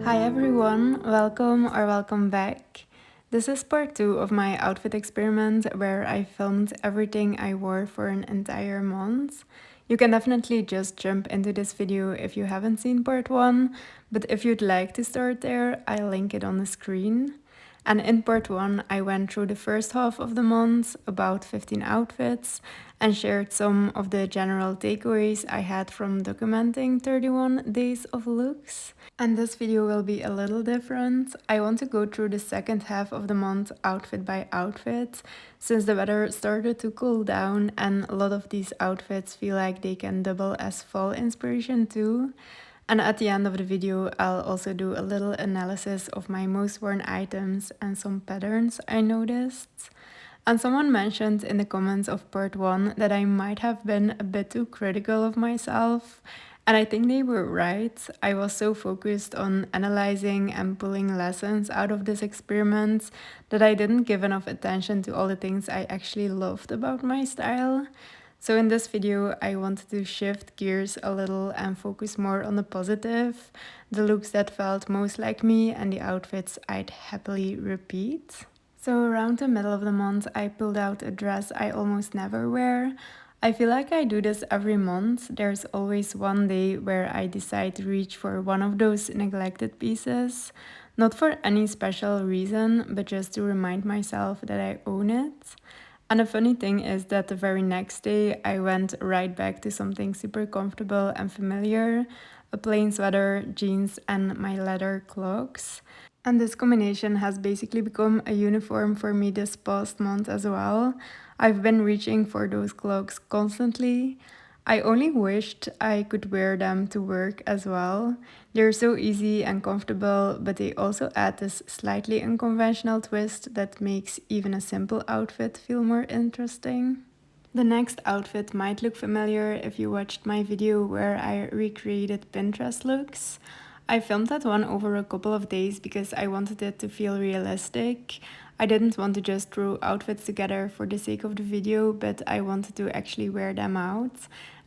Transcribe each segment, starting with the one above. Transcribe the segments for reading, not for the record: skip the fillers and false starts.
Hi everyone, welcome back. This is part 2 of my outfit experiment where I filmed everything I wore for an entire month. You can definitely just jump into this video if you haven't seen part 1, but if you'd like to start there, I'll link it on the screen. And in part 1, I went through the first half of the month, about 15 outfits, and shared some of the general takeaways I had from documenting 31 days of looks. And this video will be a little different. I want to go through the second half of the month outfit by outfit, since the weather started to cool down and a lot of these outfits feel like they can double as fall inspiration too. And at the end of the video, I'll also do a little analysis of my most worn items and some patterns I noticed. And someone mentioned in the comments of part 1 that I might have been a bit too critical of myself. And I think they were right. I was so focused on analyzing and pulling lessons out of this experiment that I didn't give enough attention to all the things I actually loved about my style. So in this video, I wanted to shift gears a little and focus more on the positive, the looks that felt most like me and the outfits I'd happily repeat. So around the middle of the month, I pulled out a dress I almost never wear. I feel like I do this every month. There's always one day where I decide to reach for one of those neglected pieces. Not for any special reason, but just to remind myself that I own it. And the funny thing is that the very next day, I went right back to something super comfortable and familiar, a plain sweater, jeans, and my leather clogs. And this combination has basically become a uniform for me this past month as well. I've been reaching for those clogs constantly. I only wished I could wear them to work as well. They're so easy and comfortable, but they also add this slightly unconventional twist that makes even a simple outfit feel more interesting. The next outfit might look familiar if you watched my video where I recreated Pinterest looks. I filmed that one over a couple of days because I wanted it to feel realistic. I didn't want to just throw outfits together for the sake of the video, but I wanted to actually wear them out.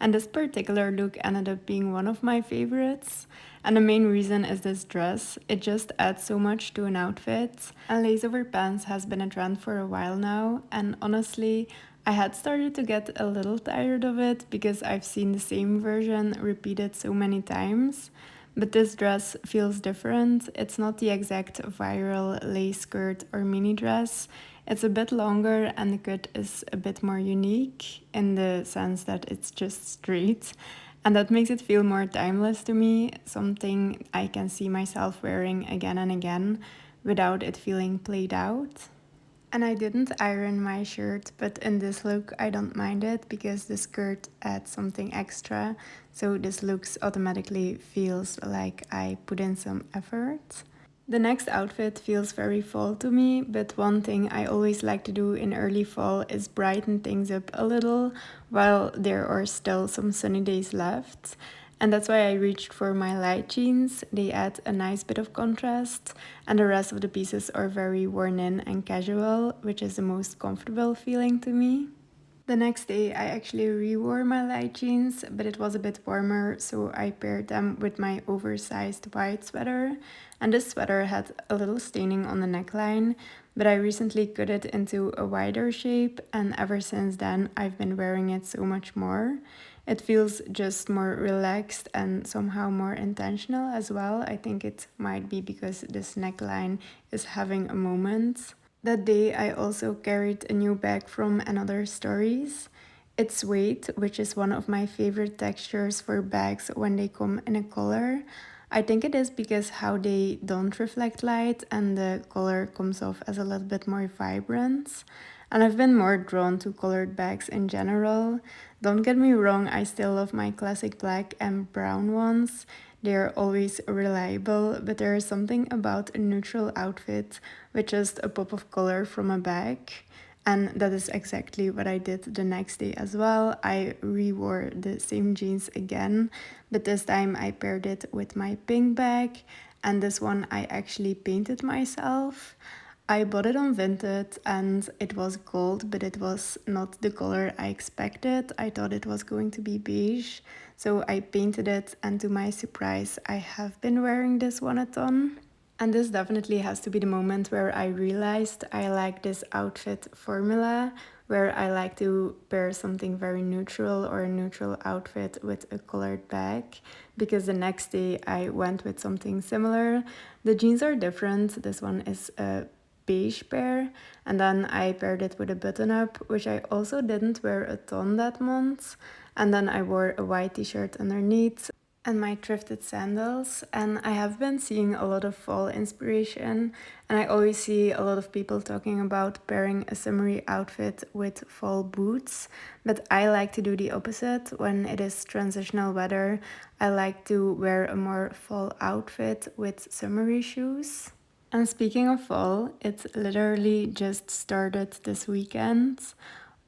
And this particular look ended up being one of my favorites. And the main reason is this dress. It just adds so much to an outfit. And lace over pants has been a trend for a while now, and honestly, I had started to get a little tired of it because I've seen the same version repeated so many times. But this dress feels different. It's not the exact viral lace skirt or mini dress. It's a bit longer and the cut is a bit more unique in the sense that it's just straight. And that makes it feel more timeless to me, something I can see myself wearing again and again without it feeling played out. And I didn't iron my shirt, but in this look I don't mind it because the skirt adds something extra, so this looks automatically feels like I put in some effort. The next outfit feels very fall to me, but one thing I always like to do in early fall is brighten things up a little while there are still some sunny days left. And that's why I reached for my light jeans. They add a nice bit of contrast, and the rest of the pieces are very worn in and casual, which is the most comfortable feeling to me. The next day I actually re-wore my light jeans, but it was a bit warmer, so I paired them with my oversized white sweater. And this sweater had a little staining on the neckline, but I recently cut it into a wider shape, and ever since then I've been wearing it so much more. It feels just more relaxed and somehow more intentional as well. I think it might be because this neckline is having a moment. That day I also carried a new bag from Another Stories. It's suede, which is one of my favorite textures for bags when they come in a color. I think it is because how they don't reflect light and the color comes off as a little bit more vibrant. And I've been more drawn to colored bags in general. Don't get me wrong, I still love my classic black and brown ones. They're always reliable, but there is something about a neutral outfit with just a pop of color from a bag. And that is exactly what I did the next day as well. I re-wore the same jeans again, but this time I paired it with my pink bag. And this one I actually painted myself. I bought it on Vinted and it was gold, but it was not the color I expected. I thought it was going to be beige. So I painted it, and to my surprise, I have been wearing this one a ton. And this definitely has to be the moment where I realized I like this outfit formula, where I like to pair something very neutral or a neutral outfit with a colored bag. Because the next day I went with something similar. The jeans are different. This one is a beige pair, and then I paired it with a button up, which I also didn't wear a ton that month. And then I wore a white t-shirt underneath and my thrifted sandals. And I have been seeing a lot of fall inspiration, and I always see a lot of people talking about pairing a summery outfit with fall boots, but I like to do the opposite. When it is transitional weather, I like to wear a more fall outfit with summery shoes. And speaking of fall, it literally just started this weekend.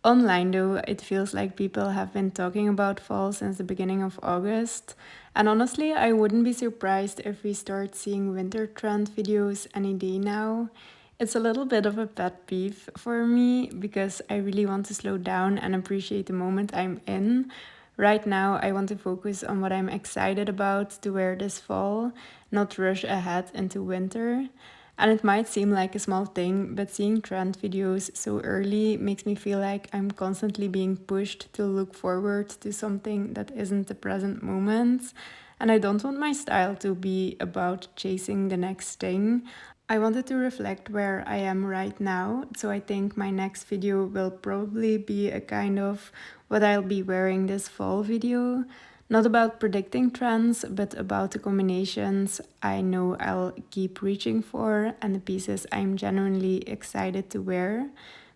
Online, though, it feels like people have been talking about fall since the beginning of August. And honestly, I wouldn't be surprised if we start seeing winter trend videos any day now. It's a little bit of a pet peeve for me because I really want to slow down and appreciate the moment I'm in. Right now, I want to focus on what I'm excited about to wear this fall, not rush ahead into winter. And it might seem like a small thing, but seeing trend videos so early makes me feel like I'm constantly being pushed to look forward to something that isn't the present moment. And I don't want my style to be about chasing the next thing. I wanted to reflect where I am right now, so I think my next video will probably be a kind of what I'll be wearing this fall video. Not about predicting trends, but about the combinations I know I'll keep reaching for and the pieces I'm genuinely excited to wear.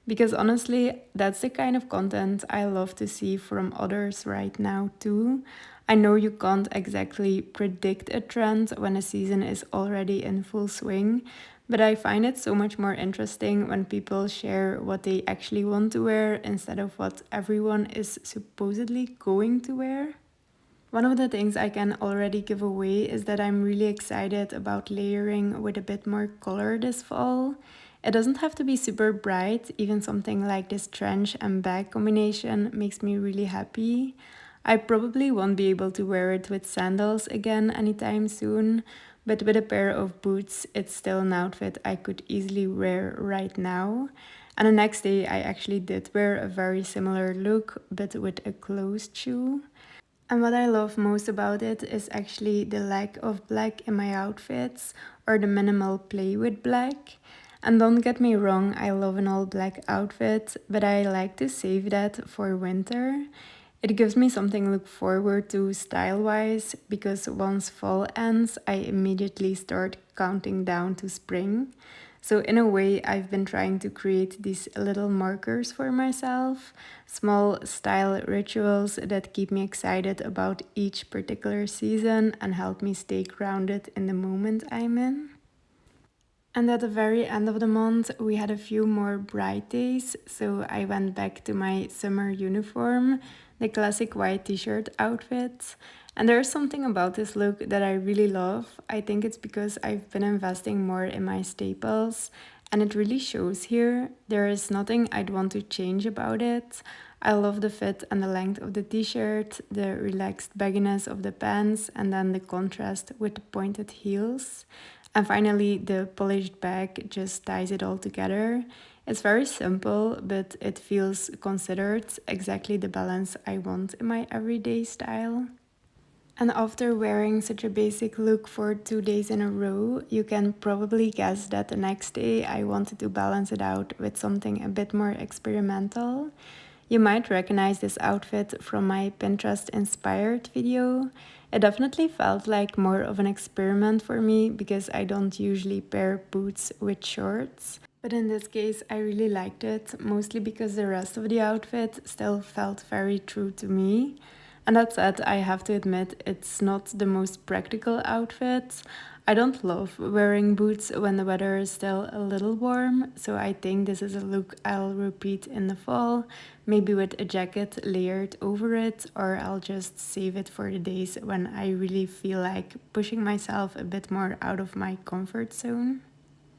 Because honestly, that's the kind of content I love to see from others right now, too. I know you can't exactly predict a trend when a season is already in full swing, but I find it so much more interesting when people share what they actually want to wear instead of what everyone is supposedly going to wear. One of the things I can already give away is that I'm really excited about layering with a bit more color this fall. It doesn't have to be super bright, even something like this trench and bag combination makes me really happy. I probably won't be able to wear it with sandals again anytime soon, but with a pair of boots, it's still an outfit I could easily wear right now. And the next day, I actually did wear a very similar look, but with a closed shoe. And what I love most about it is actually the lack of black in my outfits or the minimal play with black. And don't get me wrong, I love an all black outfit, but I like to save that for winter. It gives me something to look forward to style wise because once fall ends, I immediately start counting down to spring. So, in a way, I've been trying to create these little markers for myself, small style rituals that keep me excited about each particular season and help me stay grounded in the moment I'm in. And at the very end of the month, we had a few more bright days, so I went back to my summer uniform, the classic white t shirt outfit. And there's something about this look that I really love. I think it's because I've been investing more in my staples, and it really shows here. There is nothing I'd want to change about it. I love the fit and the length of the t shirt, the relaxed bagginess of the pants, and then the contrast with the pointed heels. And finally, the polished bag just ties it all together. It's very simple, but it feels considered, exactly the balance I want in my everyday style. And after wearing such a basic look for 2 days in a row, you can probably guess that the next day I wanted to balance it out with something a bit more experimental. You might recognize this outfit from my Pinterest inspired video. It definitely felt like more of an experiment for me because I don't usually pair boots with shorts. But in this case, I really liked it, mostly because the rest of the outfit still felt very true to me. And that said, I have to admit it's not the most practical outfit. I don't love wearing boots when the weather is still a little warm, so I think this is a look I'll repeat in the fall, maybe with a jacket layered over it, or I'll just save it for the days when I really feel like pushing myself a bit more out of my comfort zone.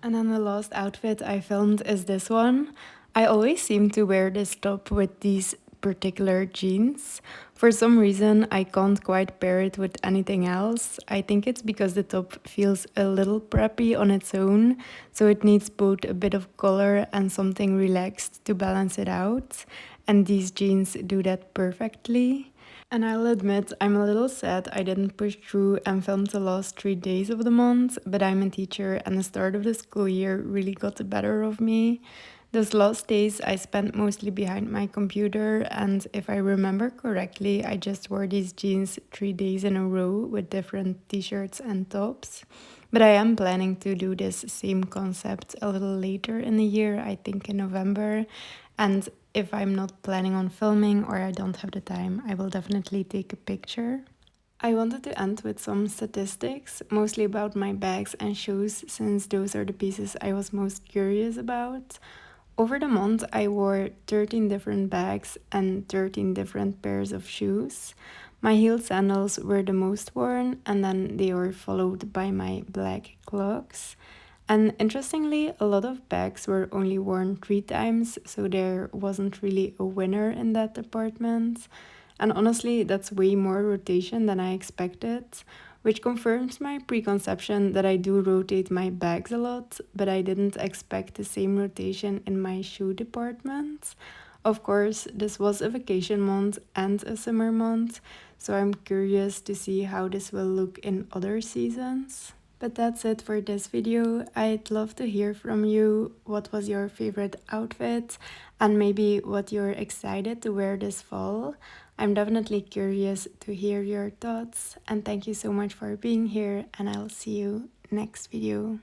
And then the last outfit I filmed is this one. I always seem to wear this top with these particular jeans. For some reason, I can't quite pair it with anything else. I think it's because the top feels a little preppy on its own, so it needs both a bit of color and something relaxed to balance it out. And these jeans do that perfectly. And I'll admit, I'm a little sad I didn't push through and film the last 3 days of the month, but I'm a teacher and the start of the school year really got the better of me. Those last days I spent mostly behind my computer, and if I remember correctly, I just wore these jeans 3 days in a row with different t shirts and tops. But I am planning to do this same concept a little later in the year, I think in November. And if I'm not planning on filming or I don't have the time, I will definitely take a picture. I wanted to end with some statistics, mostly about my bags and shoes, since those are the pieces I was most curious about. Over the month, I wore 13 different bags and 13 different pairs of shoes. My heeled sandals were the most worn, and then they were followed by my black clogs. And interestingly, a lot of bags were only worn 3 times, so there wasn't really a winner in that department. And honestly, that's way more rotation than I expected, which confirms my preconception that I do rotate my bags a lot, but I didn't expect the same rotation in my shoe department. Of course, this was a vacation month and a summer month, so I'm curious to see how this will look in other seasons. But that's it for this video. I'd love to hear from you. What was your favorite outfit? And maybe what you're excited to wear this fall. I'm definitely curious to hear your thoughts. And thank you so much for being here. And I'll see you next video.